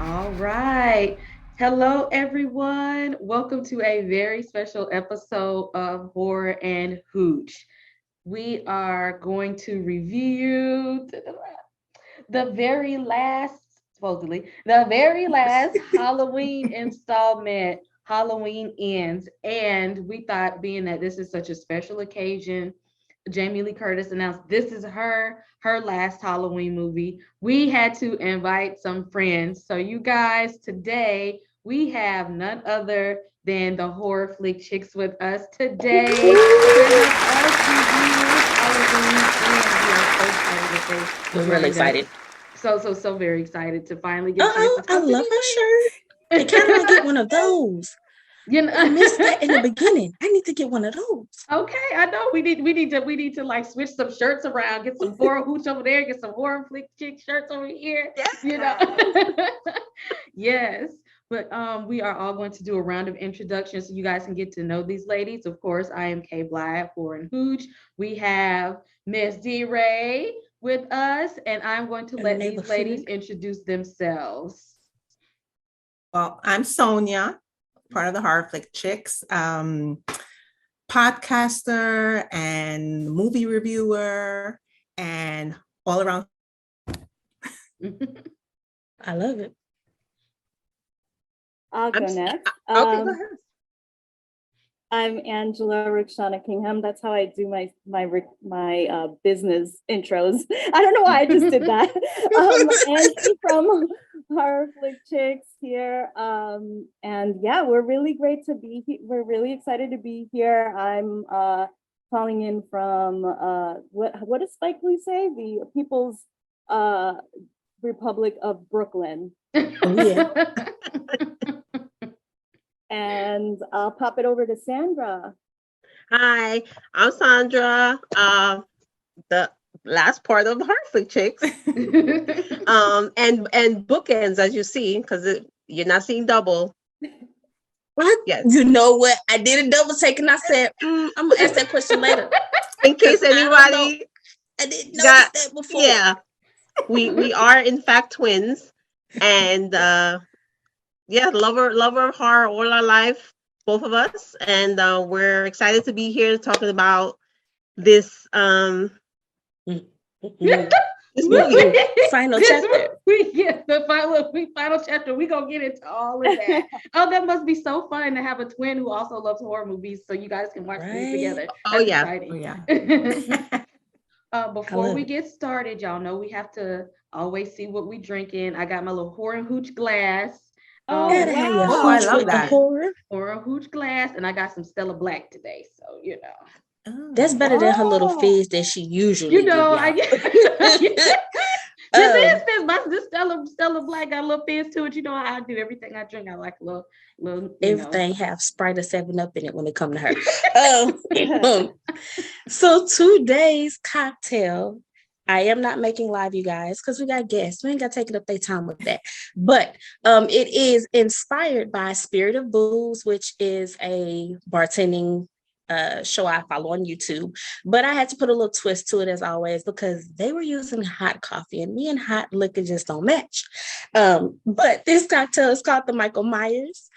All right. Hello, everyone. Welcome to a very special episode of Horror and Hooch. We are going to review the very last, supposedly, the very last Halloween installment, Halloween Ends. And we thought, being that this is such a special occasion, Jamie Lee Curtis announced this is her last Halloween movie. We had to invite some friends. So you guys, today we have none other than the horror flick chicks with us today to help us review Halloween and we are so excited that they We're really joined us. excited. So very excited to finally get a chance to I talk to love these her ladies. shirt. I kind of want to get one of those. You know, I missed that in the beginning. I need to get one of those. okay, I know we need to like switch some shirts around, get some horror hooch over there, get some horror flick chick shirts over here. You know, Yes. yes. But we are all going to do a round of introductions so you guys can get to know these ladies. Of course, I am Kay Bly, Horror and Hooch. We have Miss D Ray with us, and I'm going to In the let these ladies neighborhood. introduce themselves. Well, I'm Sonia, part of the Horror Flick Chicks, podcaster and movie reviewer, and all around. I love it. I'll go I'm next. okay. Go ahead. I'm Angela Rikshana Kingham. That's how I do my business intros. I don't know why I just did that. Angie from Horror Flick Chicks here. And yeah, we're really great to be here. We're really excited to be here. I'm calling in from what does Spike Lee say? The People's Republic of Brooklyn. Oh, yeah. And I'll pop it over to Sandra. Hi, I'm Sandra, the last part of the Heartflick Chicks, and bookends as you see, because you're not seeing double. What? Yes. You know what? I did a double take and I said, I'm going to ask that question later. In case I don't anybody I didn't notice got, that before. yeah, we are in fact twins, and yeah, lover of horror all our life, both of us, and we're excited to be here talking about this Mhm. this movie. Final chapter. The final chapter. We gonna get into all of that. Oh, that must be so fun to have a twin who also loves horror movies, so you guys can watch things Right. together. Oh, That's yeah. exciting. Oh, yeah. Before love we it. get started, y'all know we have to always see what we drinking. I got my little horror and hooch glass. Gotta have your Oh, I hooch love with the that. horror. Horror hooch glass, and I got some Stella Black today. So you know. That's better than her little Oh. fizz that she usually You know, give this y'all. is fizz. This Stella Black got a little fizz to it. You know how I do everything I drink. I like a little, Everything have Sprite or 7-Up in it when it come to her. So today's cocktail, I am not making live, you guys, because we got guests. We ain't got to take it up their time with that. But it is inspired by Spirit of Booze, which is a bartending show I follow on YouTube. But I had to put a little twist to it as always because they were using hot coffee and me and hot liquor just don't match. But this cocktail is called the Michael Myers.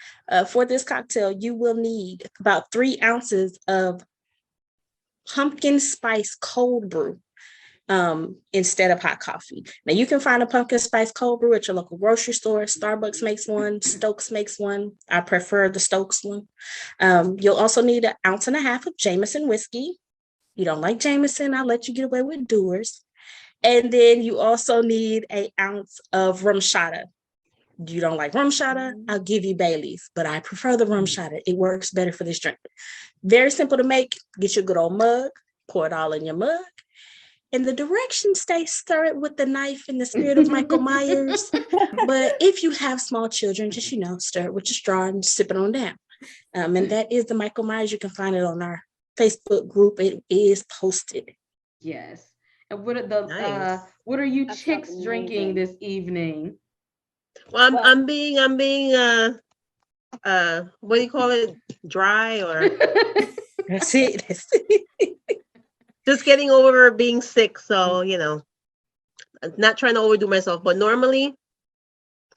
For this cocktail, you will need about 3 ounces of pumpkin spice cold brew instead of hot coffee. Now you can find a pumpkin spice cold brew at your local grocery store. Starbucks makes one, Stokes makes one. I prefer the Stokes one. You'll also need 1.5 ounces of Jameson whiskey. You don't like Jameson, I'll let you get away with Dewar's. And then you also need 1 ounce of rum shata. You don't like rum shata, I'll give you Bailey's, but I prefer the rum shata. It works better for this drink. Very simple to make. Get your good old mug, pour it all in your mug. And the directions stay stir it with the knife in the spirit of Michael Myers. But if you have small children, just, stir it with your straw and sip it on down. And that is the Michael Myers. You can find it on our Facebook group. It is posted. Yes. And what are you That chicks sounds drinking amazing. this evening? Well, I'm being what do you call it? Dry or That's it. just getting over being sick. So, not trying to overdo myself, but normally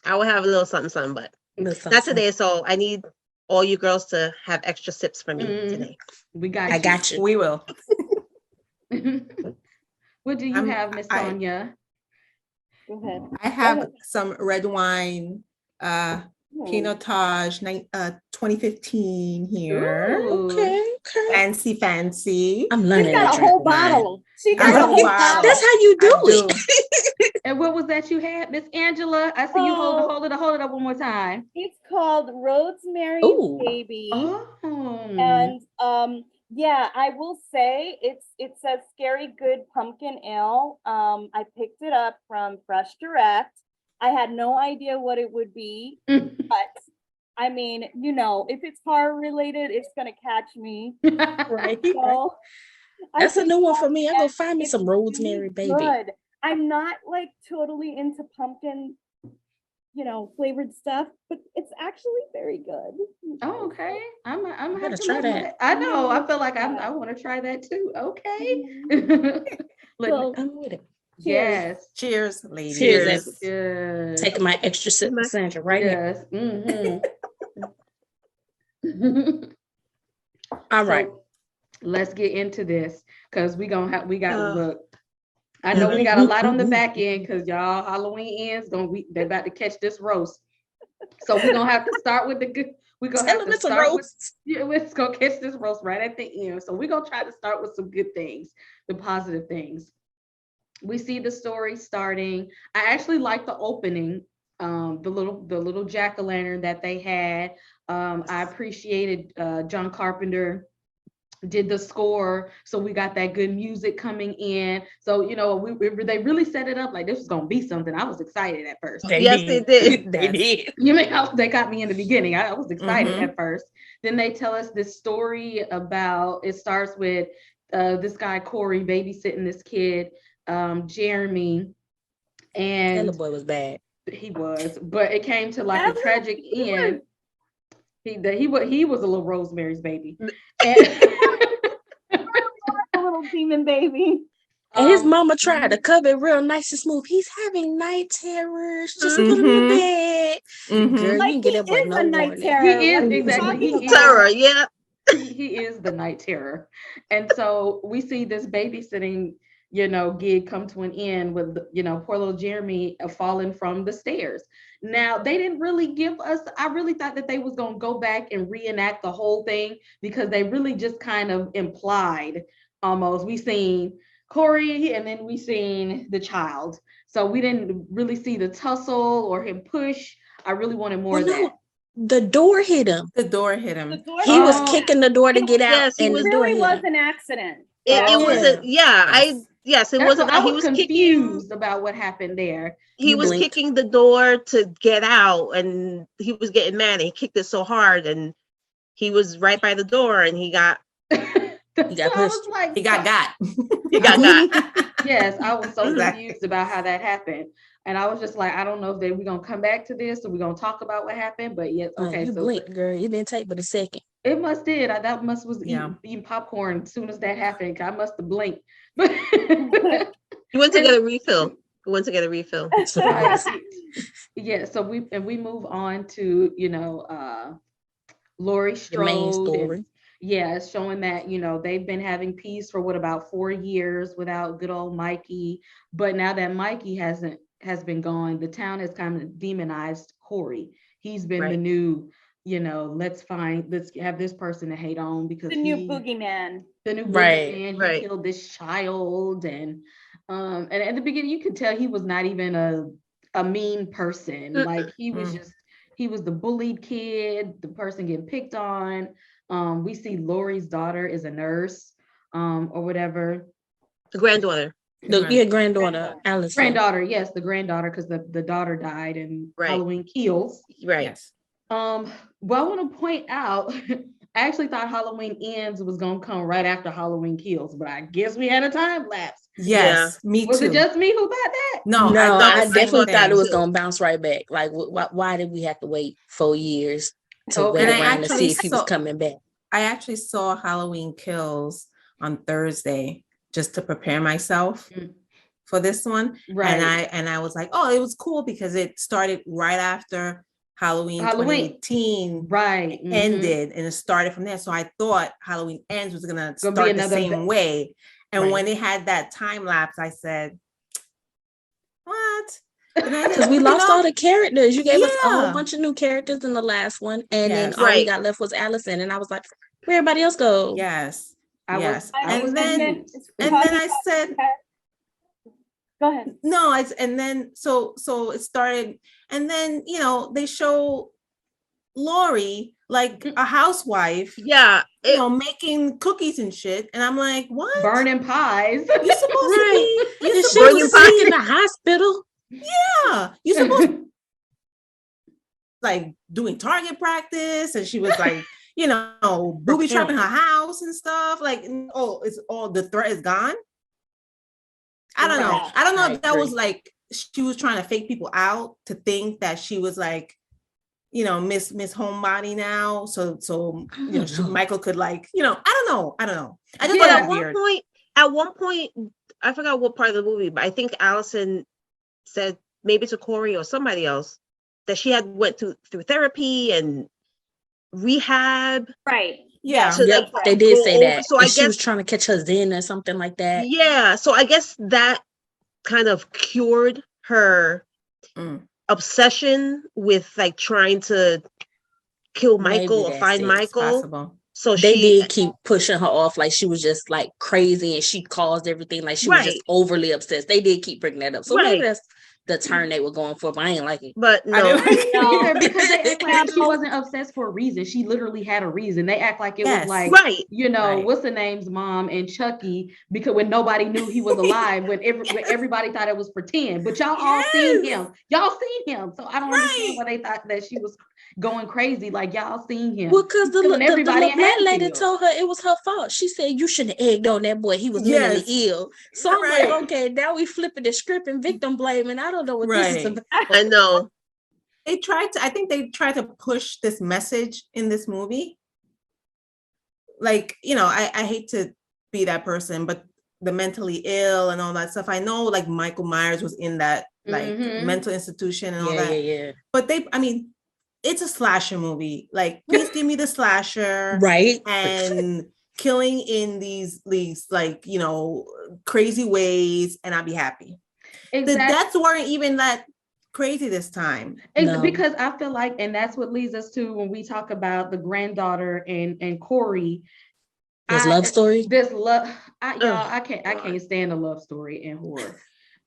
I will have a little something, something, but Listen, not today. So I need all you girls to have extra sips for me today. We got I you. got you. We will. What do you I'm- have, Miss I- Sonia? Go ahead. I have some red wine, Pinotage 2015 here. Ooh. Okay. Fancy. I'm She's learning got that a drink whole wine. bottle. She I got a have a whole bottle. bottle. That's how you do I do. it. And what was that you had, Miss Angela? I see you hold it up one more time. It's called Rosemary's Ooh. Baby. Oh. And yeah, I will say it says Scary Good Pumpkin Ale. I picked it up from Fresh Direct. I had no idea what it would be, but I mean, you know, if it's horror related, it's gonna catch me. Right. So I That's a think new one for me. I go that find me it's some Rosemary Baby. good. I'm not like totally into pumpkin, you know, flavored stuff, but it's actually very good. Oh, okay. I'm gonna Gotta have to try look that. at it. I know. I feel like Yeah. I want to try that too. Okay. Mhm. Let- So, I'm with it. yes. Cheers, ladies. Cheers. Yes. Taking my extra sip of Sandra right here. Yes. Mm-hmm. All right. So, let's get into this because we got look. I know we Mhm. got a lot on the back end because y'all Halloween ends they're about to catch this roast. So we're gonna have to start with the good. We're gonna have Telling to us a start with roast. we're gonna catch this roast right at the end. So we're gonna try to start with some good things, the positive things. We see the story starting. I actually like the opening, the little jack-o'-lantern that they had. I appreciated John Carpenter did the score, so we got that good music coming in. So you know, they really set it up like this was gonna be something. I was excited at first. Yes, they did. They did. You know how they got me in the beginning. I was excited Mhm. at first. Then they tell us this story about. It starts with this guy Corey babysitting this kid, Jeremy, That and little boy was bad. he was, but it came to like a That's- tragic he end. He was a little Rosemary's Baby. a little demon baby. And his Um, mama tried to cover it real nice and smooth. He's having night terrors. Just put him to Mhm. bed. Mhm. Girl, Like you can get he that boy is no a night warning. terror. He is What are you exactly. talking He about? Terror, yeah. he is the night terror. And so we see this babysitting, gig come to an end with, poor little Jeremy falling from the stairs. Now, they didn't really give us, I really thought that they was going to go back and reenact the whole thing because they really just kind of implied almost. We seen Corey and then we seen the child. So we didn't really see the tussle or him push. I really wanted more Well, of no, that. the door hit him. The door hit him. The door He was Oh. kicking the door to get out, Yes, he and was- the door really hit was him. an accident. It Oh, was yeah. yes, it That's wasn't what I that he was was kicking. confused about what happened there. He You was blinked. kicking the door to get out, and he was getting mad. And he kicked it so hard, and he was right by the door, and he got So got I was pushed. like, He got got. he got. yes, I was so Exactly. confused about how that happened. And I was just like, I don't know if we're gonna come back to this or we're gonna talk about what happened. But yes, okay. You So blinked, girl. It didn't take but a second. it must did. That must was Yeah. eating popcorn as soon as that happened. I must have blinked. But He went to get a refill. He went to get a refill. That's what it was. yeah, so we move on to Laurie The main Strode. story. Yeah, it's showing that, they've been having peace for about 4 years without good old Mikey. But now that Mikey has been gone, the town has kind of demonized Corey. He's been the Right. new, let's have this person to hate on because The new boogeyman. the new Right, boogeyman, he right. killed this child. And at the beginning you could tell he was not even a mean person. Mm-mm. Like he was Mm. he was the bullied kid, the person getting picked on. We see Laurie's daughter is a nurse, or whatever. The granddaughter. Your granddaughter, Alice. Granddaughter, yes, the granddaughter, because the daughter died in Right. Halloween Kills. Right. Yes. Well, I want to point out, I actually thought Halloween Ends was gonna come right after Halloween Kills, but I guess we had a time lapse. Yes. Me Was too. it just me who thought that? No, No, thought I the same definitely thought it thing. was gonna bounce right back. Like, why did we have to wait 4 years to Okay. wait And I around to actually see if he was saw- coming back? I actually saw Halloween Kills on Thursday just to prepare myself for this one. Right. And I was like, oh, it was cool because it started right after Halloween 2018 right ended, and it started from there. So I thought Halloween Ends was gonna Gonna start be the another same way. And Right. when it had that time lapse, I said, what? Because we lost all the characters. You gave us a whole Yeah. bunch of new characters in the last one, and then Yes. all we Right. got left was Allison. And I was like, where everybody else go? Yes. I Yes. was And then confused. I said, go ahead. no, and then so it started, and then they show Lori like a housewife, Yeah. making cookies and shit, and I'm like, what? Burning pies. You're supposed Right. to be. You're And she supposed Burning was to pies. sick in the hospital. Yeah. You're supposed to like doing target practice, and she was like, booby trapping her house and stuff. Like, oh, it's all the threat is gone. I don't know. Right. I don't know I if that was agree. like she was trying to fake people out to think that she was like, Miss Homebody now. So Michael could like, I don't know. I just But thought at it was weird. one point, I forgot what part of the movie, but I think Allison said maybe to Corey or somebody else that she had went through therapy and rehab. Right. Yeah. So Yep, like, they did go say over- that. So And I she was guess trying to catch her Zen or something like that. yeah. So I guess that kind of cured her Mm. obsession with like trying to kill Michael Maybe or that's find it. Michael. Possible. So They she did keep pushing her off like she was just like crazy and she caused everything, like she was just Right. overly obsessed. They did keep bringing that up. So maybe Right. that's the turn they were going for, but I ain't like it. But I no. didn't No. Yeah, because they act like she Yeah. wasn't obsessed for a reason. She literally had a reason. They act like it Yes. was like, Right. Right. what's the name's mom and Chucky, because when nobody knew he was alive, when everybody thought it was pretend. But y'all all seen Yes. him. Y'all seen him. So I don't understand Right. why they thought that she was going crazy. Like, y'all seen him. Well, because the Killing everybody in black lady Hatfield. told her it was her fault. She said you shouldn't have egged on that boy. He was mentally Yes. ill. So I'm Right. like, okay, now we flipping the script and victim blaming. I don't know what this is Right. about. I know. I think they tried to push this message in this movie. Like, I hate to be that person, but the mentally ill and all that stuff. I know like Michael Myers was in that like Mhm. mental institution and all Yeah, that. yeah. But it's a slasher movie. Like, please give me the slasher Right. and killing in these like, crazy ways, and I'll be happy. The deaths weren't even that crazy this time. No. Because I feel like, and that's what leads us to when we talk about the granddaughter and Corey. This love story. This love, y'all, Ugh, I can't stand a love story in horror.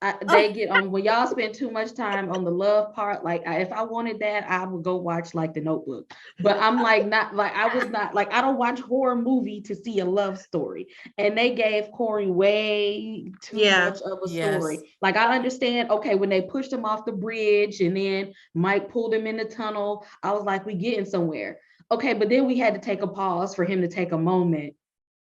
Oh. They get on when y'all spend too much time on the love part. Like, if I wanted that, I would go watch like The Notebook. But I'm like, not like I was not like I don't watch horror movie to see a love story. And they gave Corey way too much of a story. Yes. Like, I understand, okay, when they pushed him off the bridge and then Mike pulled him in the tunnel, I was like, we getting somewhere. Okay, but then we had to take a pause for him to take a moment.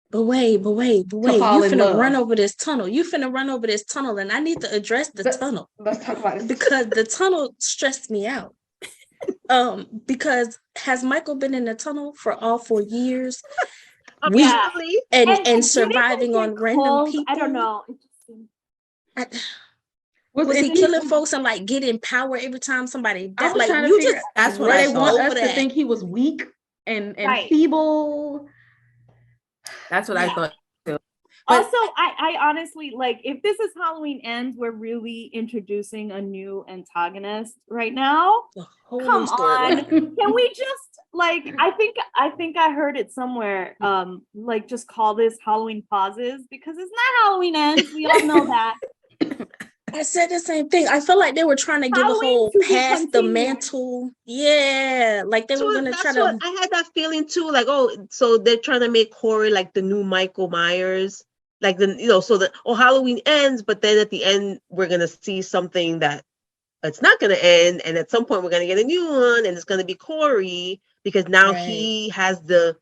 But wait. fall You in finna love. run over this tunnel. And I need to address the tunnel Let's talk about it. because the tunnel stressed me out. Because has Michael been in the tunnel for all 4 years? apparently. And surviving on random people. I don't know. It just seems- Was he killing folks and like getting power every time somebody I died? was Like trying to you figure just That's what where I they want thought. us over to that. think he was weak and Right. feeble. That's what I thought. But- Also, I honestly like if this is Halloween Ends, we're really introducing a new antagonist right now. the whole Come new storyline. on. Can we just like I think I heard it somewhere like just call this Halloween Pauses because it's not Halloween Ends. We all know that. I said the same thing. I felt like they were trying to give a Halloween whole to be pass the continued. mantle. Yeah, like they So were gonna that's try what to. I had that feeling too. Like, oh, so they're trying to make Corey like the new Michael Myers. Like so that Halloween ends, but then at the end we're gonna see something that it's not gonna end, and at some point we're gonna get a new one, and it's gonna be Corey because now Right. he has the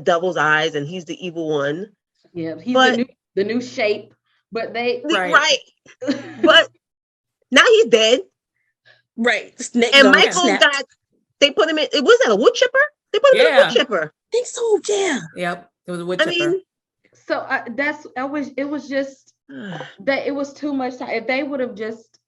devil's eyes and he's the evil one. Yeah, he's But- the new shape. But they Right. But now he's dead, Right. Snake and gone Michael snapped. they put him in. It was that a wood chipper? They put him in a Yeah. wood chipper. I think so. Yeah. Yep. It was a wood I chipper. mean, so it was just that it was too much time. If they would have just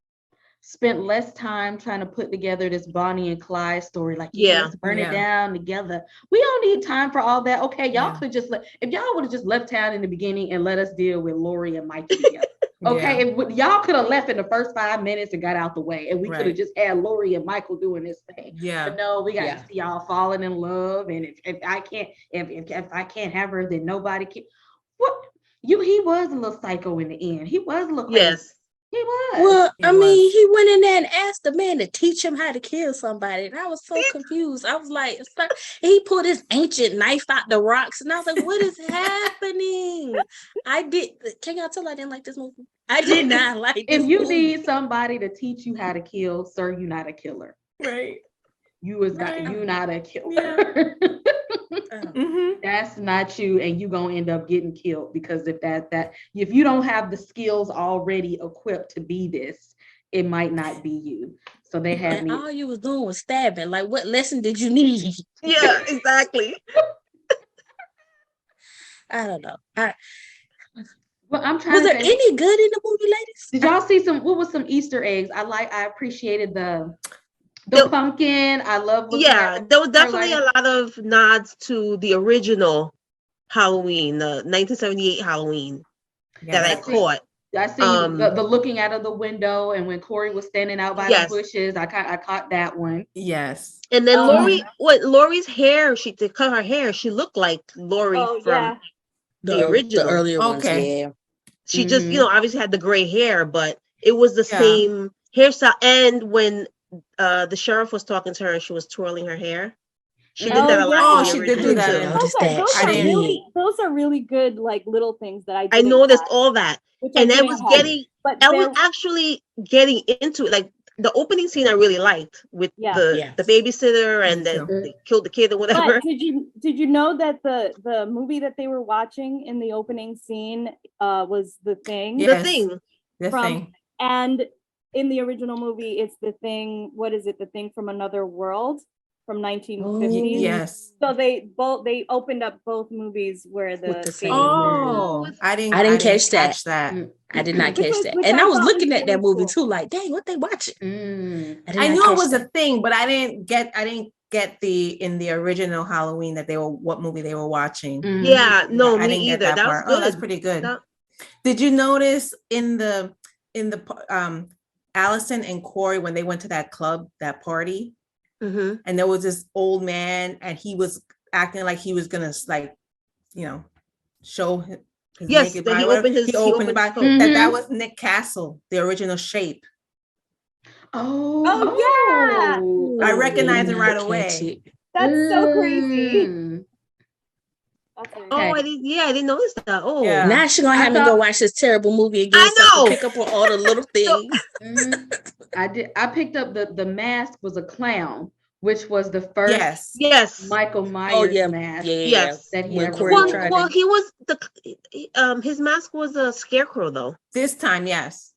spent less time trying to put together this Bonnie and Clyde story, like, yeah, let's burn it down together. We don't need time for all that. Okay, y'all could just if y'all would have just left town in the beginning and let us deal with Lori and Mikey together. Okay, if y'all could have left in the first 5 minutes and got out the way, and we could have just had Lori and Michael doing this thing. But no, we got to see y'all falling in love, and if I can't have her, then nobody can. What? He was a little psycho in the end. He was a little crazy. Yes. He was. Well, I mean, he went in there and asked the man to teach him how to kill somebody. And I was so confused. I was like, he pulled his ancient knife out the rocks. And I was like, what is happening? Can y'all tell I didn't like this movie? I did not like this movie. If you need somebody to teach you how to kill, sir, you're not a killer. Right. You not a killer. That's not you, and you gonna end up getting killed, because if you don't have the skills already equipped to be this, it might not be you. So they had me. All you was doing was stabbing. Like, what lesson did you need? Yeah, exactly. I don't know. Well, I'm trying. Was there any good in the movie, ladies? Did y'all see what was some Easter eggs? I appreciated the pumpkin. I love looking at there was definitely a lot of nods to the original Halloween, the 1978 Halloween that I caught. I seen the looking out of the window, and when Corey was standing out by the bushes, I caught that one. Yes. And then Lori's hair, to cut her hair, she looked like Lori from the original. The earlier ones, yeah. She just, obviously had the gray hair, but it was the same hairstyle. And when the sheriff was talking to her and she was twirling her hair, she did that a lot. Oh, she did do that. Those are really good, like, little things that I noticed all that. And I was actually getting into it. Like, the opening scene I really liked with the babysitter, and then they killed the kid or whatever. But did you know that the movie that they were watching in the opening scene was The Thing? Yes. The Thing. And in the original movie, it's The Thing. What is it? The Thing from Another World from 1950s. Yes. So they opened up both movies where the same. I didn't catch that. I did not catch that. And I was looking at that movie too, like, dang, what they watching? I knew it was a thing, but I didn't get in the original Halloween what movie they were watching. Yeah, no, I didn't get that part. Oh, that's pretty good. Did you notice in the Allison and Corey, when they went to that club, that party, and there was this old man, and he was acting like he was gonna, like, show his naked body. He opened the body. That was Nick Castle, the original Shape. Oh yeah, I recognized him right away. That's so crazy. Okay. Oh, I didn't notice that. Oh, now she's gonna have me go watch this terrible movie again. I know. So I can pick up on all the little things. I picked up the mask was a clown, which was the first Michael Myers mask. Yes, that he ever well, he was his mask was a scarecrow though. This time, yes.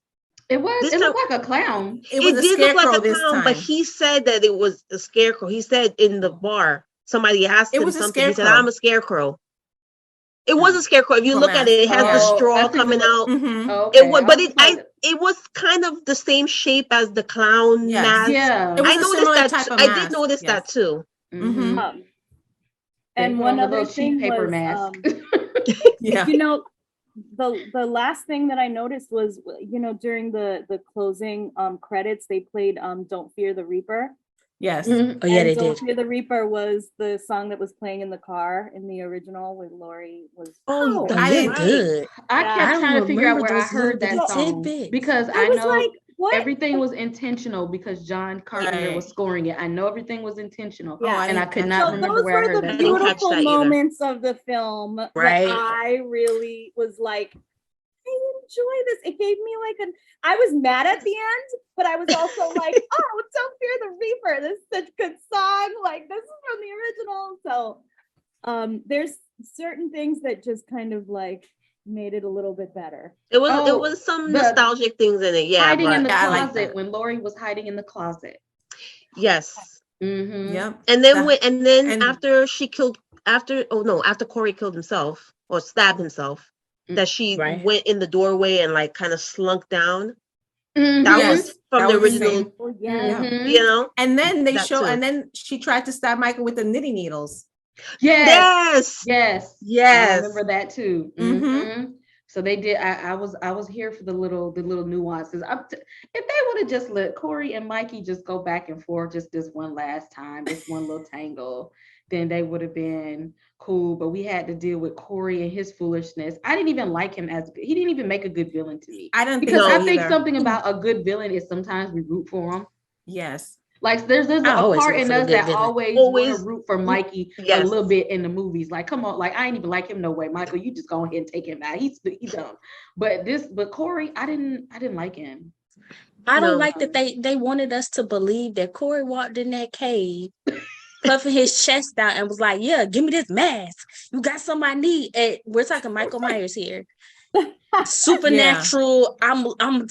It was. It looked like a clown. It did look like a clown, but he said that it was a scarecrow. He said in the bar, somebody asked him something. He said, "I'm a scarecrow." It was a scarecrow. If you look at it, it has the straw coming out. Okay. It was, but it was kind of the same shape as the clown mask. Yeah, I noticed that. I did notice that too. And one other thing paper was, mask. The last thing that I noticed was, during the closing credits, they played "Don't Fear the Reaper." Yes. Oh yeah, they Don't did. Fear the Reaper was the song that was playing in the car in the original with Lori was. Oh, that's good. I kept trying to figure out where I heard that song because I know like, everything was intentional because John Carpenter was scoring it. I know everything was intentional, and I could not remember where I heard that. Those were the beautiful moments of the film. Right. That I really was like, I enjoy this. It gave me I was mad at the end, but I was also like, oh, Don't Fear the Reaper. This is such a good song. Like, this is from the original. So there's certain things that just kind of like made it a little bit better. It was some nostalgic things in it. Yeah. Hiding in the closet when Lori was hiding in the closet. Yes. Yeah. And then after Corey killed himself or stabbed himself, that she Right. went in the doorway and like kind of slunk down. Mhm. That Yes, was from that the was the original, same. Oh, yeah. Mhm. you know. And then they That show, too. and then she tried to stab Michael with the knitting needles. Yes. Yes, Yes. I yes, remember that too. Mhm. Mhm. So they did. I was here for the little nuances. If they would have just let Corey and Mikey just go back and forth just this one last time, this one little tangle, then they would have been cool. But we had to deal with Corey and his foolishness. I didn't even like him he didn't even make a good villain to me. I don't think Because so I think either. something about a good villain is sometimes we root for him. Yes. Like there's I a always part root in for the us good that villain. always want to always. root for Mikey a Yes, little bit in the movies. Like, come on, like I ain't even like him no way. Michael, you just go ahead and take him out. He's dumb. But Corey, I didn't like him. I don't no, like that they wanted us to believe that Corey walked in that cave, puffing his chest out, and was like, "Yeah, give me this mask. You got something I need." And we're talking Michael Myers here. Supernatural. I'm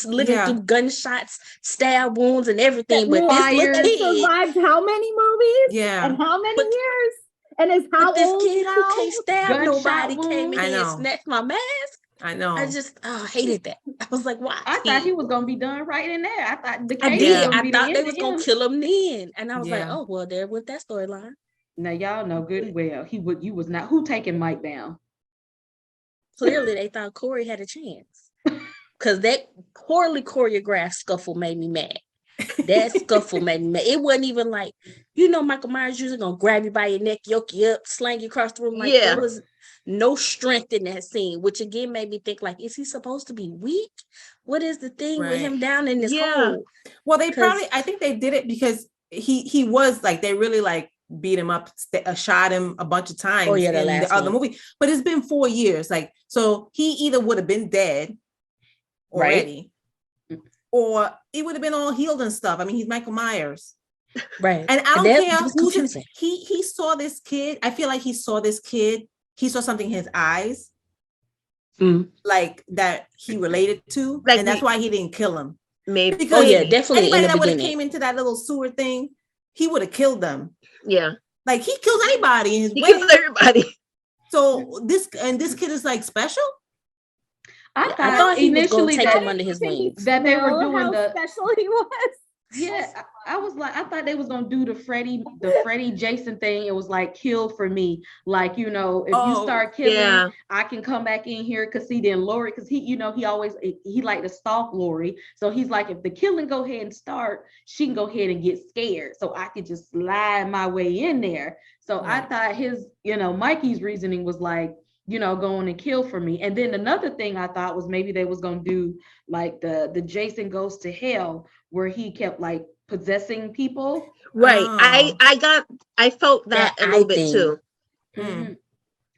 living Yeah. through gunshots, stab wounds, and everything. But this little Fires. And kid, survived how many movies? Yeah. And how many But- years? And is how but this old kid who now? can't stab Gunshot nobody came in I here and know. snatched my mask. I know. I just hated that. I was like, why? I thought he was gonna be done right in there. I thought the I case did. was gonna I be thought the they end was of gonna him. kill him then, and I was like, Yeah. oh well, there with that storyline. Now y'all know good and well you was not who taking Mike down. Clearly, they thought Corey had a chance because that poorly choreographed scuffle made me mad. That scuffle made me mad. It wasn't even like, Michael Myers usually gonna grab you by your neck, yoke you up, slang you across the room. Like Yeah. there was no strength in that scene, which again made me think like, is he supposed to be weak? What is the thing with him Right. down in this Yeah. hole? Well, they 'Cause- probably, I think they did it because he was like, they really like beat him up, shot him a bunch of times Oh, yeah, the in last the other one. movie. But it's been 4 years. Like, so he either would have been dead Right. already, or he would have been all healed and stuff. I mean, he's Michael Myers. Right. And I don't that care was who's confusing. he saw this kid. I feel like he saw this kid. He saw something in his eyes, Mm. like that he related to, Like and that's the- why he didn't kill him. maybe. Because Oh yeah, definitely in anybody the that would have beginning. came into that little sewer thing, he would have killed them. Yeah, Like he kills anybody in his he way. kills everybody. So this kid is like special. I Yeah, thought, I thought he was gonna initially take that him under his Can you wings. that they were smell doing how the special he was. yeah. I was like, I thought they was gonna do the Freddy Jason thing. It was like kill for me. Like, if you start killing, Yeah, I can come back in here because then Lori, because he always he like to stalk Lori. So he's like, if the killing go ahead and start, she can go ahead and get scared. So I could just slide my way in there. So I Right. thought his, Mikey's reasoning was like, going and kill for me. And then another thing I thought was maybe they was gonna do like the Jason Goes to Hell, where he kept like possessing people. right. Oh. I felt that That a little eye bit thing. too. Mhm.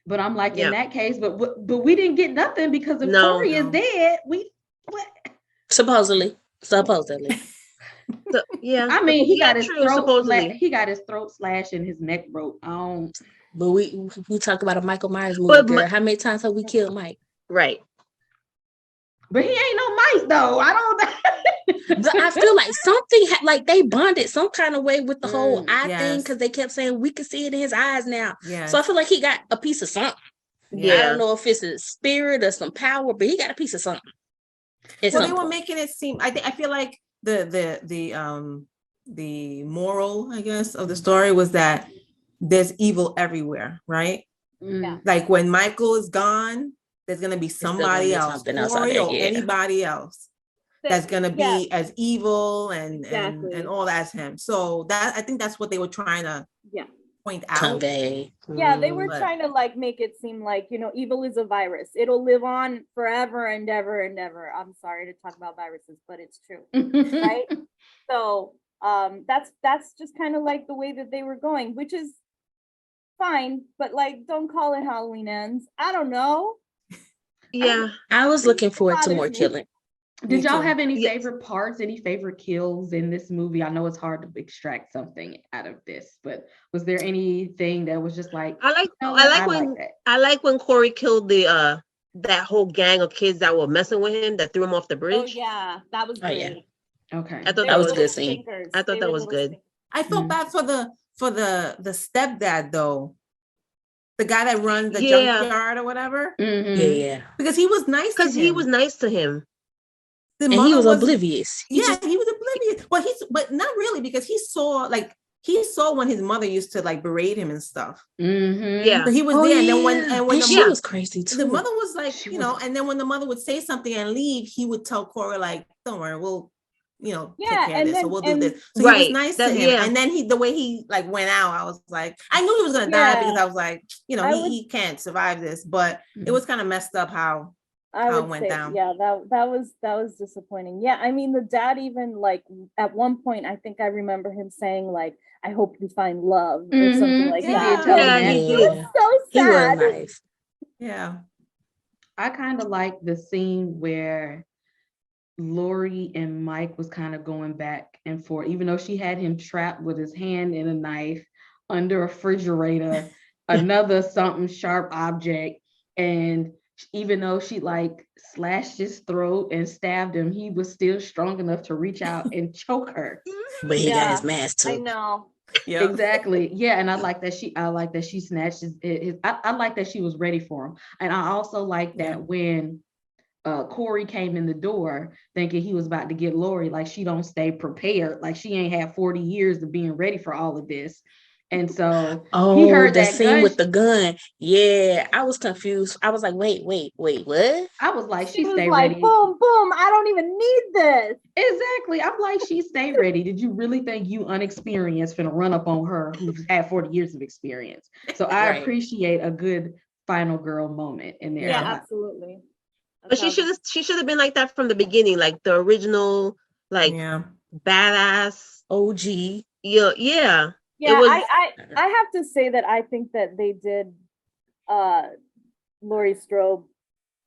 But I'm like, Yeah. in that case, but we didn't get nothing because if No. Corey is No. dead, what? Supposedly. So, yeah. I mean, he Yeah, got his true, throat supposedly. he got his throat slashed and his neck broke. But we talk about a Michael Myers movie, But girl. How many times have we killed Mike? Right. But he ain't no Mike though. I don't. But I feel like something like they bonded some kind of way with the whole eye thing yes. because they kept saying we can see it in his eyes now. Yeah. So I feel like he got a piece of something. Yeah. I don't know if it's a spirit or some power, but he got a piece of something. It's Well, they were making it seem. I feel like the moral, I guess, of the story was that there's evil everywhere, right? Yeah. Like when Michael is gone, there's gonna be still somebody gonna be else, something else out Corey there, or yeah. anybody else that's gonna be Yeah, as evil and Exactly. all as him. So that I think that's what they were trying to yeah. point out. convey. Yeah, they were But- trying to like make it seem like, evil is a virus. It'll live on forever and ever and ever. I'm sorry to talk about viruses, but it's true. Right? So that's just kind of like the way that they were going, which is fine, but like don't call it Halloween Ends. I don't know. Yeah. I was looking forward to bothers more me. killing. Did Me y'all too. have any Yes. favorite parts, any favorite kills in this movie? I know it's hard to extract something out of this, but was there anything that was just like, I like that? I like when Corey killed the that whole gang of kids that were messing with him that threw him off the Oh bridge. yeah, that was Oh, great. yeah. Okay. I thought They that were was a little good scene. stinkers. I thought They that were was little good. stinkers. I felt bad for the stepdad though. the guy that runs the Yeah. junkyard or whatever. Mhm. Yeah. Because he was nice to Because he him. was nice to him. The And he mother was oblivious. He he was oblivious. Well, but not really, because he saw when his mother used to like berate him and stuff. Mhm. Yeah. So he was there, and then when the she mother, was crazy too. the mother was like, She you was- know, and then when the mother would say something and leave, he would tell Cora like, "Don't worry, we'll, you know, Yeah, take care of and this, then- or we'll do and- this." So he was Right. nice That- to him, yeah. and then the way he like went out, I was like, I knew he was gonna die, because I was like, you know, I he can't survive this, but it Mhm. was kind of messed up how I how it would went say, down. yeah, that was disappointing. Yeah, I mean, the dad even like at one point, I think I remember him saying like, "I hope you find love" or something Mhm. like He that. did tell him Yeah, that. he It did. was so He was sad. nice. Yeah. I kind of like the scene where Lori and Mike was kind of going back and forth, even though she had him trapped with his hand in a knife under a refrigerator, another something sharp object. And even though she like slashed his throat and stabbed him, he was still strong enough to reach out and choke her. But he got Yeah, his mask I too. know. Yeah. Exactly. Yeah. And I like that she snatched I like that she was ready for him. And I also like that Yeah. when Corey came in the door thinking he was about to get Lori, like she don't stay prepared, like she ain't had 40 years of being ready for all of this. And so he heard the that scene gun. with the gun. Yeah, I was confused. I was like, wait, what? I was like, She she was stay like, ready. boom, boom. I don't even need this. Exactly. I'm like, she stay ready. Did you really think you unexperienced finna run up on her who's had 40 years of experience? So I Right. appreciate a good final girl moment in there. Yeah, Yeah. absolutely. But she should have been like that from the beginning, like the original, like Yeah. badass. OG. Yeah, yeah. Yeah, It was. I have to say that I think that they did Laurie Strode,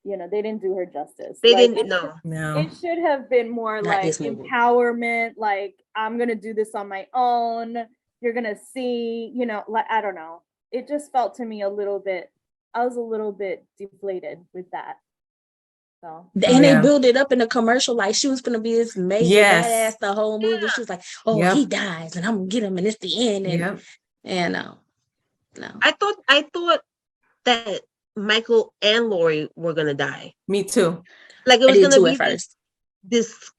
you know, they didn't do her justice. They Like, didn't know. No. it should have been more Not like this movie. empowerment, like I'm gonna do this on my own. You're gonna see, you know, like I don't know. It just felt to me a little bit, I was a little bit deflated with that. So And Yeah. they built it up in the commercial like she was gonna be this major Yes. badass the whole movie. Yeah. She was like, "Oh, Yep. he dies, and I'm gonna get him, and it's the end." And Yeah. and no. I thought that Michael and Lori were gonna die. Me too. Like it I was did gonna too be at first. this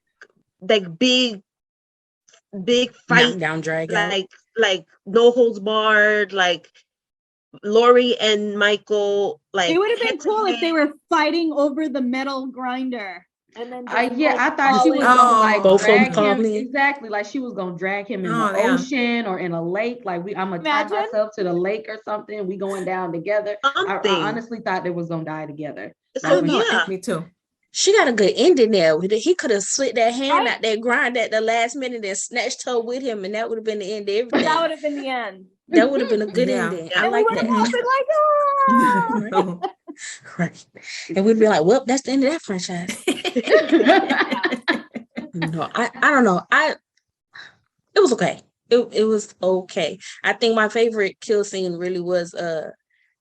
like big fight, Knockdown, drag out. like no holds barred, like Lori and Michael, like it would have been head to cool if they head. were fighting over the metal grinder. And then I just both thought she was falling. gonna like Both of them drag him. falling. Exactly, like she was gonna drag him in Oh, the yeah. ocean or in a lake. Like I'm gonna tie Imagine. myself to the lake or something. We going down together. I Something. honestly thought they was gonna die together. So no, yeah, Me too. She got a good ending there. He could have slit that hand Right? out that grind at the last minute and snatched her with him, and that would have been the end of everything. That would have been the end. That would have been a good Yeah. ending. Yeah. I And we like would have that. all been like, ah! Right. And we'd be like, well, that's the end of that franchise. No, I don't know. It was okay. It was okay. I think my favorite kill scene really was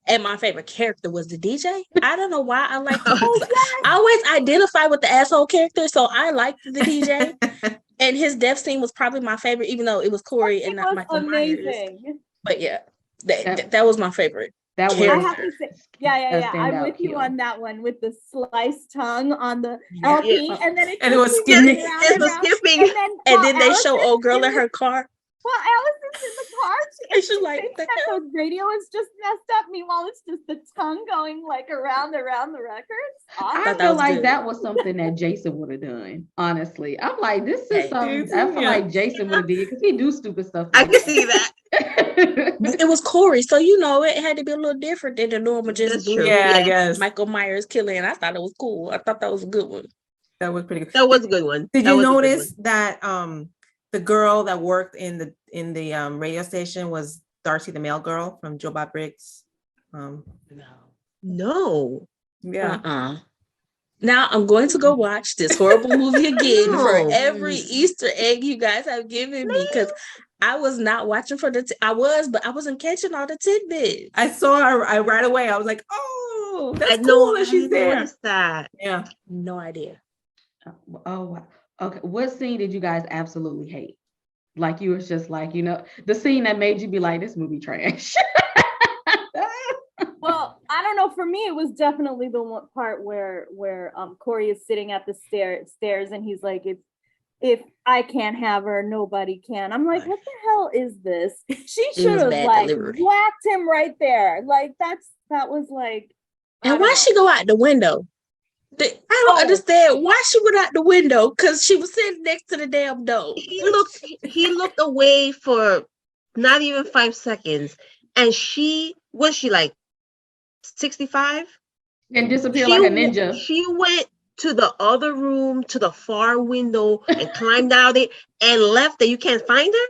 and my favorite character was the DJ. I don't know why I like I always identify with the asshole character, so I liked the DJ. And his death scene was probably my favorite, even though it was Corey and It not was Michael Myers. amazing. But yeah, that was my favorite. That was I have to say, yeah. a I'm standout with you kill. on that one with the sliced tongue on the Yeah. LP, and then And it was keeps skipping. going round it and was round. skipping. And then, And while then they show Allison's old girl in the- her car. While Allison's in the car, And she's like, thinks that the radio is just messed up. Meanwhile, it's just the tongue going like around the records. Awesome. I thought that feel was like good. that was something that Jason would have done. Honestly, I'm like, this is Hey. something I feel Yeah. like Jason would have did because he do stupid stuff. I Like can see that. that. It was Corey, so you know it had to be a little different than the normal just That's blue true. Yeah, I guess. Michael Myers killing. I thought it was cool. I thought that was a good one. That was pretty good. That was a good one. Did That you was a good notice one. that the girl that worked in the radio station was Darcy the Mail Girl from Joe Bob Briggs? No. Yeah. Now I'm going to go watch this horrible movie again for No. every Easter egg you guys have given me because I was not watching for I was, but I wasn't catching all the tidbits. I saw her right away. I was like, oh, that's I cool know that she's there. noticed that. Yeah. No idea. Oh, wow. Okay. What scene did you guys absolutely hate? Like you was just like, the scene that made you be like, this movie trash. don't know. For me, it was definitely the one part where Corey is sitting at the stairs and he's like, if I can't have her, nobody can. I'm like, what the hell is this? She should have like whacked him right there. Like that was like. And why she go out the window? I don't understand why she went out the window, because she was sitting next to the damn door. He looked away for not even 5 seconds, and was she like 65? And disappeared like a ninja. She went to the other room, to the far window, and climbed out it and left. That you can't find her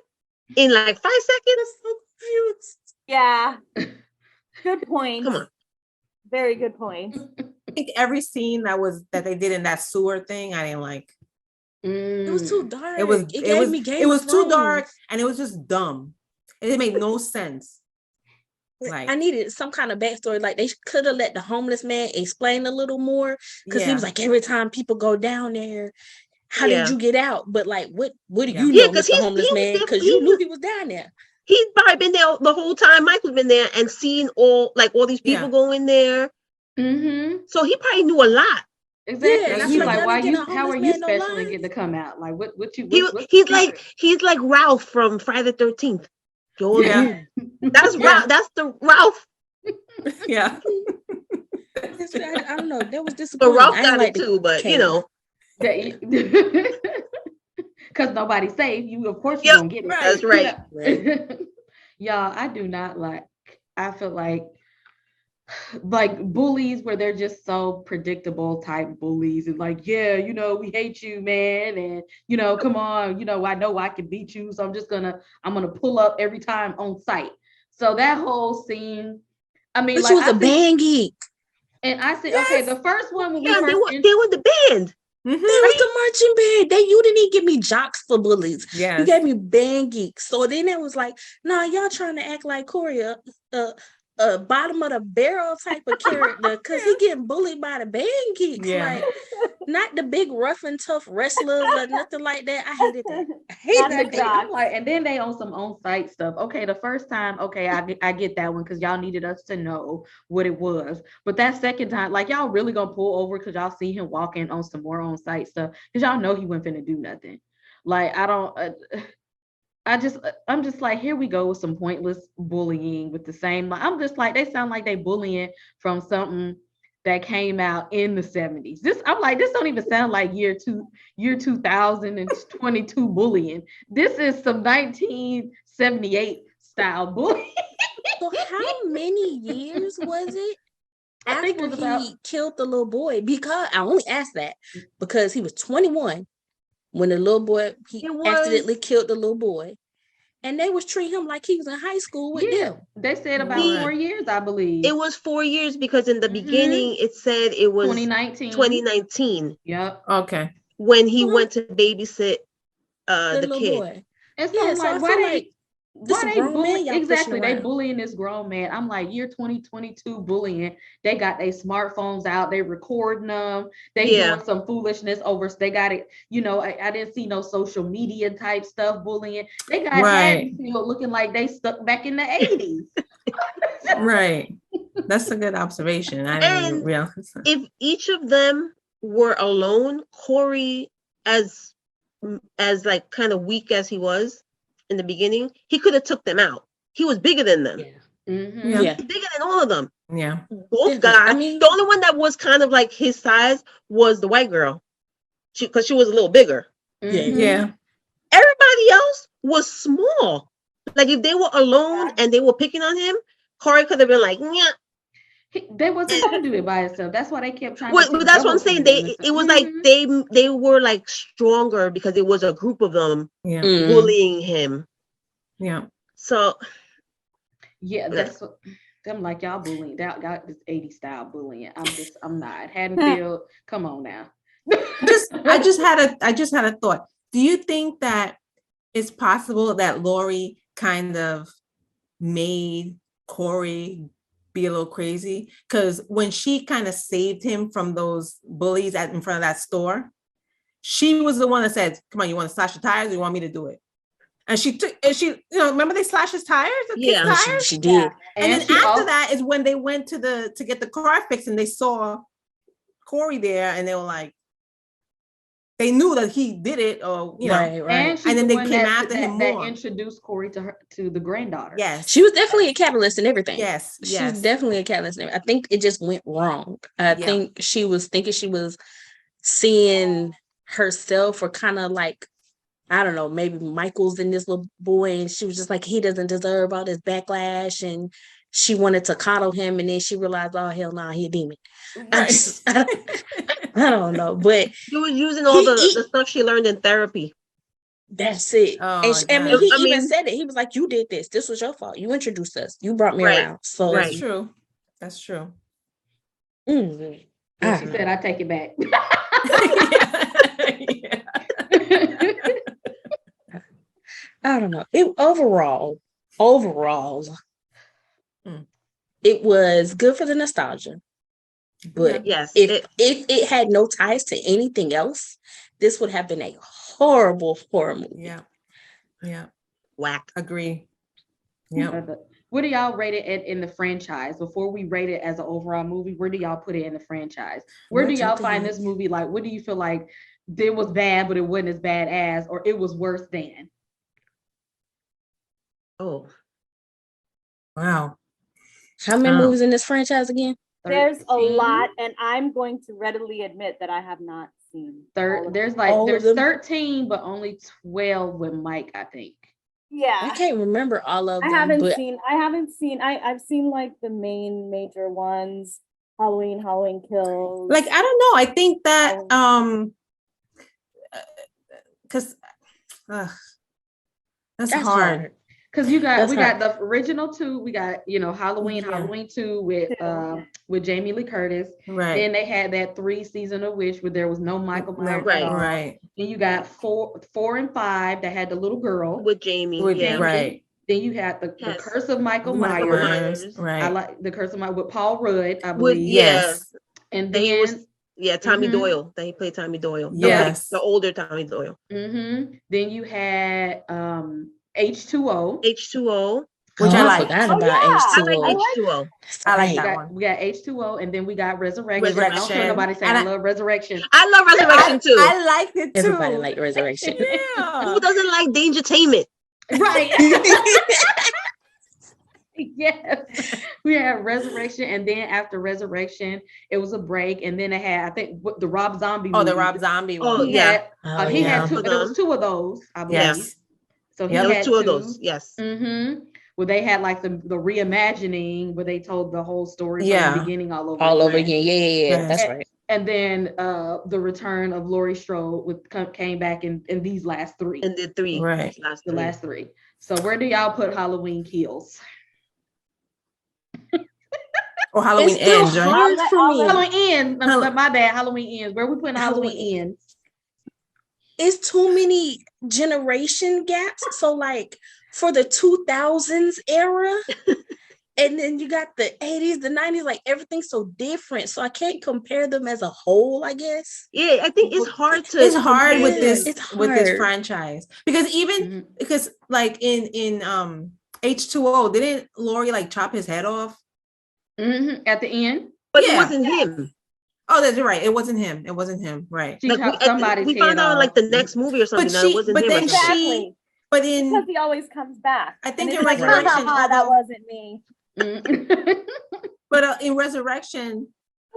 in like 5 seconds. So confused. Yeah. Good point. Come on. Very good point. I think every scene that they did in that sewer thing, I didn't like. It was too dark. It was too dark, and it was just dumb. It made no sense. Like, I needed some kind of backstory. Like, they could have let the homeless man explain a little more, because he was like, every time people go down there, how did you get out? But like, what do you know, Mr. Homeless Man? Because you knew he was down there. He's probably been there the whole time. Michael's been there and seen all these people go in there. Mm-hmm. So he probably knew a lot. Exactly. Yeah, he's like, how are you special and get to come out? Like, he's like Ralph from Friday the 13th. That's Ralph. That's the Ralph. Yeah. I don't know. That was disappointing. But Ralph got it too, but you know. Because nobody's safe, you of course you're gonna get it. That's right. Y'all, I do not like. I feel like bullies where they're just so predictable type bullies, and like, yeah, we hate you, man, and come on, I know I can beat you, so I'm gonna pull up every time on sight. So that whole scene, I mean, but she was a band geek, and I said, okay, the first one when they were the band. Mm-hmm. They was the marching band. You didn't even give me jocks for bullies. You gave me band geeks. So then it was like, nah, y'all trying to act like Corey, a bottom of the barrel type of character, because he getting bullied by the band geeks. Like, not the big rough and tough wrestlers or nothing like that. I hated that. I'm like, and then they on some on-site stuff. Okay, the first time, okay, I get that one because y'all needed us to know what it was. But that second time, like, y'all really gonna pull over because y'all see him walking on some more on-site stuff because y'all know he wasn't finna do nothing. Like, I don't. I'm just like, here we go with some pointless bullying with the same. I'm just like, they sound like they bullying from something that came out in the 70s. I'm like, this don't even sound like year 2022 bullying. This is some 1978 style bullying. So how many years was it after he killed the little boy? Because I only asked that because he was 21 when the little boy, he accidentally killed the little boy. And they was treating him like he was in high school with them. They said about 4 years, I believe. It was 4 years because in the beginning it said it was 2019. Yep. Okay. When he went to babysit the kid. Boy. And so I'm like, why they bullying? Exactly, they bullying this grown man. I'm like, year 2022 bullying. They got their smartphones out. They recording them. They doing some foolishness over. They got it. I didn't see no social media type stuff bullying. They got Haddonfield looking like they stuck back in the 80s. Right. That's a good observation. I didn't even realize. If each of them were alone, Corey, as like kind of weak as he was in the beginning, he could have took them out. He was bigger than them. Bigger than all of them. Yeah. Both guys. The only one that was kind of like his size was the white girl. Because she was a little bigger. Yeah. Everybody else was small. Like if they were alone and they were picking on him, Corey could have been like, yeah. They wasn't gonna do it by itself. That's why they kept trying. But that's what I'm saying. It was like they were like stronger because it was a group of them bullying him. Yeah. So that's what I'm like. Y'all bullying. Y'all got this 80s style bullying. I'm not. Haddonfield, come on now. I just had a thought. Do you think that it's possible that Lori kind of made Corey be a little crazy? Because when she kind of saved him from those bullies in front of that store, she was the one that said, come on, you want to slash the tires or you want me to do it? And she remember they slashed his tires? The kid's Yeah. tires? She did. Yeah. And then she after also- that is when they went to get the car fixed and they saw Corey there and they were like, they knew that he did it, or you know. Right. And she's And then the they one came that, after him that more. introduced Corey to the granddaughter. Yes. She was definitely a catalyst in everything. Yes. She's Yes. definitely a catalyst. I think it just went wrong. I Yeah. think she was thinking she was seeing herself, or kind of like, I don't know, maybe Michael's in this little boy, and she was just like, he doesn't deserve all this backlash, and she wanted to coddle him, and then she realized, oh hell no, he a demon. Right. I don't know, but She was using all the stuff she learned in therapy. that's it. Oh, And I mean, God. he I even mean- said it. He was like, you did this. This was your fault. You introduced us. You brought me Right. around. So Right. That's true. That's true. mm, Well, I she don't said, know. I take it back. I don't know. Overall, Mm. it was good for the nostalgia. But Yes. if it had no ties to anything else, this would have been a horrible horror movie. Yeah. Yeah. Whack. Agree. Yeah. What do y'all rate it in the franchise? Before we rate it as an overall movie, where do y'all put it in the franchise? Where do What's y'all up to find you? this movie? Like, what do you feel like it was bad, but it wasn't as bad as, or it was worse than? Oh. Wow. How many Oh. movies in this franchise again? There's a 13? lot, and I'm going to readily admit that I have not seen. all of There's them. like all of there's them? 13, but only 12 with Mike, I think. I Yeah, can't remember all of I them, haven't but seen. I've seen like the main major ones: Halloween, Halloween Kills. Like, I don't know. I think that because that's that's hard. hard. Because we That's got the original two. We got Halloween, Yeah. Halloween 2 with Jamie Lee Curtis. Right. Then they had that 3 season of Wish where there was no Michael Myers Right. at all. Right. Then you got 4 and 5 that had the little girl. With Jamie. With- Yeah. Right. Then you had the Yes. Curse of Michael Michael Myers. Myers. Right. I like the Curse of Michael with Paul Rudd, I With believe. Yes. And Then he then was Tommy Mhm. Doyle. Then he played Tommy Doyle. Yes. The older Tommy Doyle. Then you had H2O. H2O. Which Oh, I I like. forgot Oh, about yeah. I H2O. like H2O. That's I like right. that one. We got H2O, and then we got Resurrection. I don't Resurrection. care nobody saying And I love Resurrection. I love Resurrection too. I liked it too. Everybody liked Resurrection. Yeah. Who doesn't like Dangertainment? Right. Yes. We had Resurrection, and then after Resurrection, it was a break, and then it had, I think, the Rob Zombie Oh, the movie. Rob Zombie Oh, one. He yeah. had, Oh, he yeah. had two. There was 2 of those, I believe. Yes. So he Yep. There was had 2 of those. Yes. Where they had like the reimagining, where they told the whole story from Yeah. the beginning all over. All over again. again. Yeah. Right. That's right. And then the return of Laurie Strode came back in these last 3. And the 3. Right. The last 3. So where do y'all put Halloween Kills? Or Halloween It's still Ends, right? hard for me. Halloween Ends. My bad. Halloween Ends. Where we putting Halloween Halloween Ends? It's too many generation gaps. So like for the 2000s era, and then you got the 80s, the 90s, like everything's so different. So I can't compare them as a whole, I guess. Yeah, I think it's hard to. It's hard with compare. this It's with this hard. franchise because even Mhm. because like in H2O, didn't Laurie like chop his head off? At the end, But Yeah. it wasn't him. Oh, that's right. It wasn't him. It wasn't him. Right. she Like chopped somebody's we head found out in, like the off. next movie or something But that she- it wasn't but him. Or then something. Exactly. But Because in he always comes back. I think And in it's like, Resurrection, that although- wasn't me. but in Resurrection,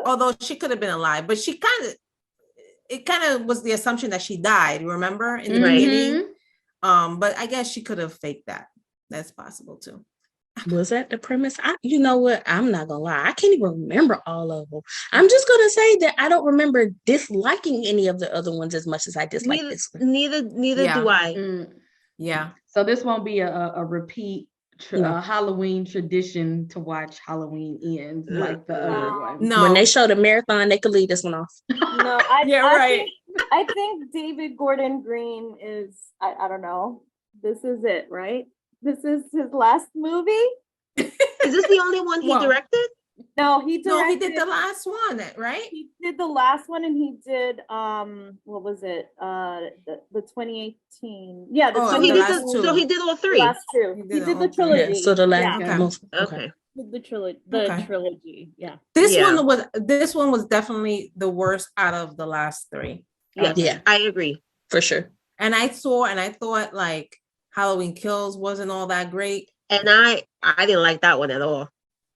although she could have been alive, but it kind of was the assumption that she died. Remember in the Mhm. beginning. But I guess she could have faked that. That's possible too. Was that the premise? You know what? I'm not gonna lie. I can't even remember all of them. I'm just gonna say that I don't remember disliking any of the other ones as much as I dislike Neither, this one. neither Yeah. do I. Yeah. So this won't be a repeat No. Halloween tradition to watch Halloween Ends like the other No. one. No. When they show the marathon, they could leave this one off. No, Yeah, right. I think David Gordon Green is, I don't know. This is it, right? This is his last movie? Is this the only one he Well, directed? No, he No, he directed. did the last one, right? He did the last one, and he did what was it? The 2018. Yeah, the Oh, So he the did last 2018. so two. he did all The three. last two. He He did did all the three. trilogy. Yeah, so the last Yeah, Okay. most Okay. the trilogy. Okay. Trilogy. Yeah. This Yeah. one was definitely the worst out of the last three. Yes, Yeah. I agree. for sure. And I thought like Halloween Kills wasn't all that great. And I didn't like that one at all.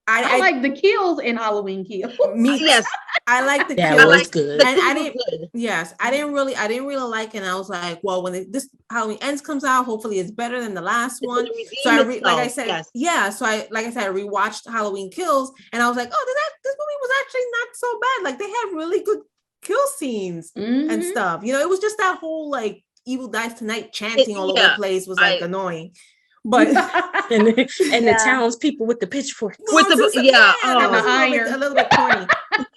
I like the kills in Halloween Kills. Yes, I like the That kills. was good. the And kills I was didn't. good. Yes, I didn't really like it. And I was like, well, when this Halloween Ends comes out, hopefully it's better than the last It's one. gonna redeem So like I itself, said, yes. yeah. So I rewatched Halloween Kills, and I was like, oh, this movie was actually not so bad. Like they had really good kill scenes and Mhm. stuff. It was just that whole like Evil Dies Tonight chanting all over the place was like annoying. But and the townspeople with the pitchforks. With the- yeah, that was the a little bit corny.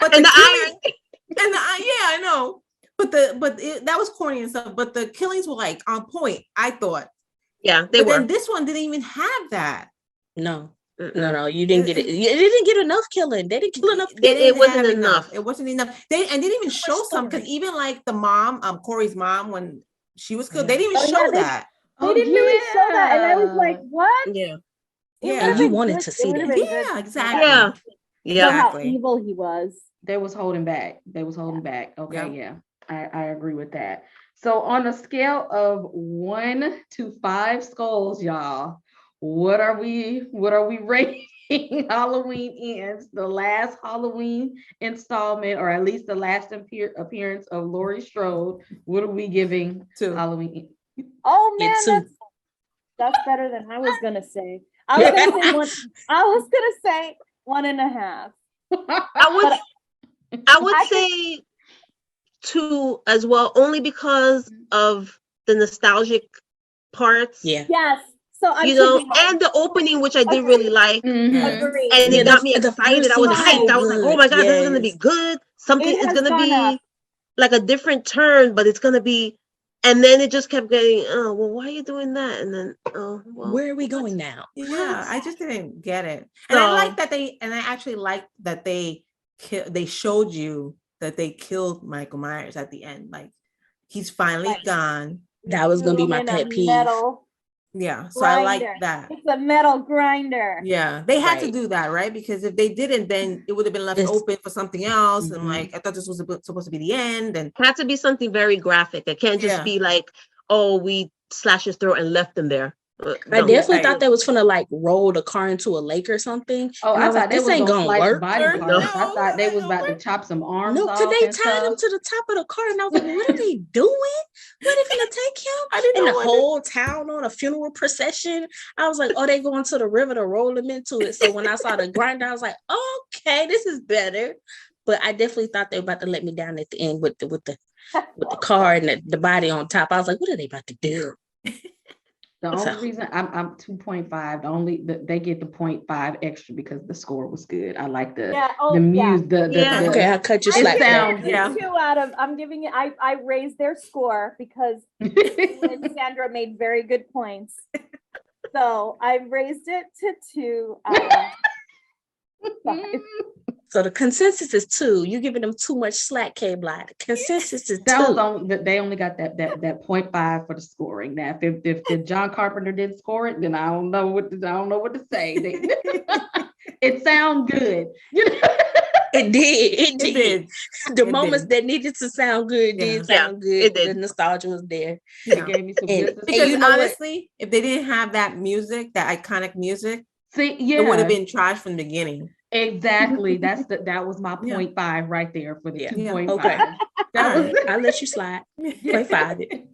But And the killing- iron. and I know. But that was corny and stuff. But the killings were like on point, I thought. Yeah, they But were. then this one didn't even have that. No, Mm-mm. you didn't get it. They didn't get enough killing. They didn't kill enough. It wasn't enough. It wasn't enough. They didn't even Too show much some, because story. even like the mom, Corey's mom, when she was killed, they didn't even Oh, yeah, show they- that. They didn't really show that, and I was like, "What?" Yeah. It Yeah. would've And you been wanted good. to It see would've that. been good. Yeah, exactly. Yeah. Know how Exactly. evil he was. They was holding back. Okay, yeah. I agree with that. So on a scale of 1 to 5 skulls, y'all, what are we rating Halloween Ends, the last Halloween installment, or at least the last appearance of Laurie Strode? What are we giving 2. Halloween? Oh Yeah, man, two. that's better than I was gonna say. I was gonna say one. I was gonna say 1.5. I would say 2 as well, only because of the nostalgic parts. Yeah. Yes. So I'm And the opening, which I did really like. Mhm. Agree. And Yeah, it got me the excited. first I was one was hyped. so I was like, good. oh my God, this is gonna be Yes. good. Something It is has gonna gone be up. like a different turn, but it's gonna be, and then it just kept getting, oh well, why are you doing that? And then, oh well, Where are we going now? Yeah, I just didn't get it. And I So- like that I actually like that they showed you that they killed Michael Myers at the end. Like he's finally Right. gone. That was gonna be my In a pet peeve. metal Yeah, so I like grinder. that. It's a metal grinder. Yeah, they had to Right. do that, right? Because if they didn't, then it would have been left It's- open for something else. And Mhm. like, I thought this was supposed to be the end. And it had to be something very graphic. It can't just Yeah. be like, oh, we slashed his throat and left him there. I No. definitely Right. thought they was gonna like roll the car into a lake or something. Oh, And I was thought like, they this was ain't gonna gonna slice work. body No. parts. I thought they was about to No. chop some arms No, off. because they and tied him stuff. to the top of the car, and I was like, what are they doing? Where they gonna take him? I didn't And know the what whole town on a funeral procession. I was like, oh, they going to the river to roll him into it. So when I saw the grinder, I was like, okay, this is better. But I definitely thought they were about to let me down at the end with the car and the body on top. I was like, what are they about to do? The only So- reason I'm 2.5, they get the 0.5 extra because the score was good. I like the music, Yeah. Okay, I'll cut you It slack. for that. sounds good. Yeah. 2 out of. I'm giving it. I raised their score because and Sandra made very good points. So I raised it to 2 out of 5. So the consensus is 2. You giving them too much slack, K-Block. The consensus is 2. That was on. They only got that 0.5 for the scoring. Now, if John Carpenter didn't score it, then I don't know what to say. It sounds good. It did. It did. did. The It moments did. that needed to sound good Yeah. did sound good. it did. The nostalgia was there. It gave me some And- good. and Because you know what? honestly, if they didn't have that music, that iconic music, See, it would have yeah, been trash from the beginning. exactly. That was my Yeah. 0.5 right there for the Yeah. 2.5. Okay. That was. I'll let you slide. 0.5 it.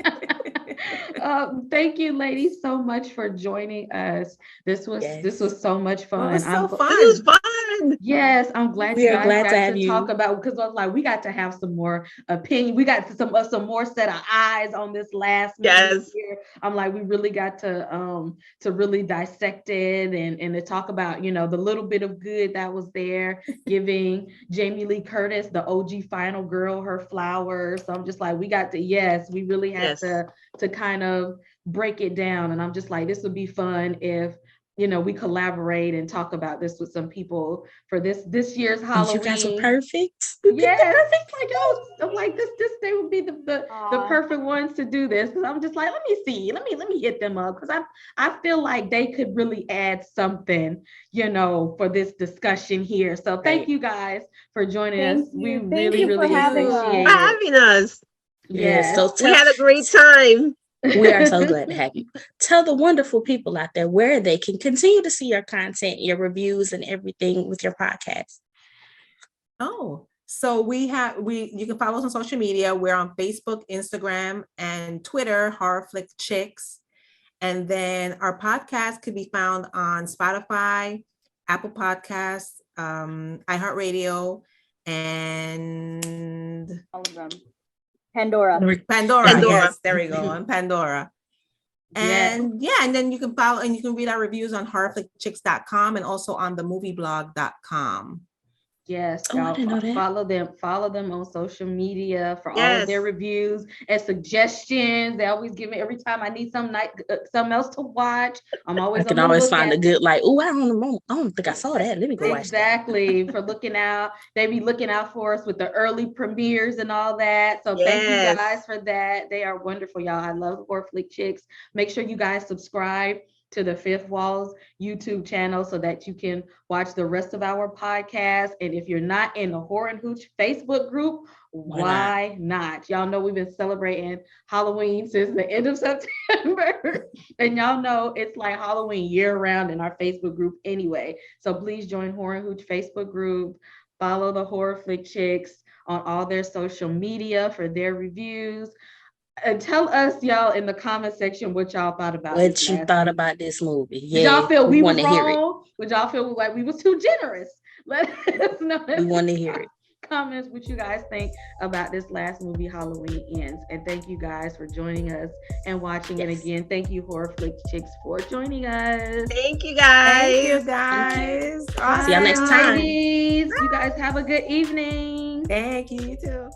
Thank you, ladies, so much for joining us. This was so much fun. It was so fun. This was fun. Yes, I'm glad We you are guys glad got to have talk you. about, because I was like, we got to have some more opinion. We got some more set of eyes on this last movie Yes. here. I'm like, we really got to really dissect it and to talk about, the little bit of good that was there, giving Jamie Lee Curtis, the OG final girl, her flowers. So I'm just like, we really had Yes. to kind of break it down. And I'm just like, this would be fun if we collaborate and talk about this with some people for this year's And Halloween. you guys were perfect. You picked the Yes, perfect like people. I'm like this they would be the Aw. perfect ones to do this, because I'm just like, let me hit them up, because I feel like they could really add something, for this discussion here. So thank Right. you guys for joining Thank us. We you. really Thank you for really having appreciate For us. it. having us. Yes. Yes. So We had a great time. we are so glad to have you. Tell the wonderful people out there where they can continue to see your content, your reviews, and everything with your podcast. Oh, so you can follow us on social media. We're on Facebook, Instagram, and Twitter, Horror Flick Chicks. And then our podcast could be found on Spotify, Apple Podcasts, iHeartRadio, and All of them. Pandora. Pandora. Pandora. Yes, there we go. On Pandora. Yes. And and then you can follow and you can read our reviews on horrorflickchicks.com and also on the movieblog.com. Yes, Oh, I y'all didn't know that. follow them on social media for all Yes. of their reviews and suggestions. They always give me, every time I need something else to watch. I'm I always can on the always lookout. find a good, like, oh, I don't think I saw that. Let me go watch that. Exactly, for looking out. They be looking out for us with the early premieres and all that. So thank you Yes. guys for that. They are wonderful, y'all. I love Horror Flick Chicks. Make sure you guys subscribe to the Fifth Walls YouTube channel so that you can watch the rest of our podcast. And if you're not in the Horror and Hooch Facebook group, why not? Y'all know we've been celebrating Halloween since the end of September. And y'all know it's like Halloween year round in our Facebook group anyway. So please join Horror and Hooch Facebook group. Follow the Horror Flick Chicks on all their social media for their reviews. And tell us, y'all, in the comment section what y'all thought about What this you last thought movie. about this movie? Did Yeah, y'all feel we was want to hear it. wrong? Would y'all feel like we was too generous? Let us know. We want to hear it. Comments what you guys think about this last movie, Halloween Ends. And thank you guys for joining us and watching. Yes. And again, thank you, Horror Flick Chicks, for joining us. Thank you guys. Thank you guys. See y'all next time. Ladies. You guys have a good evening. Thank you, you too.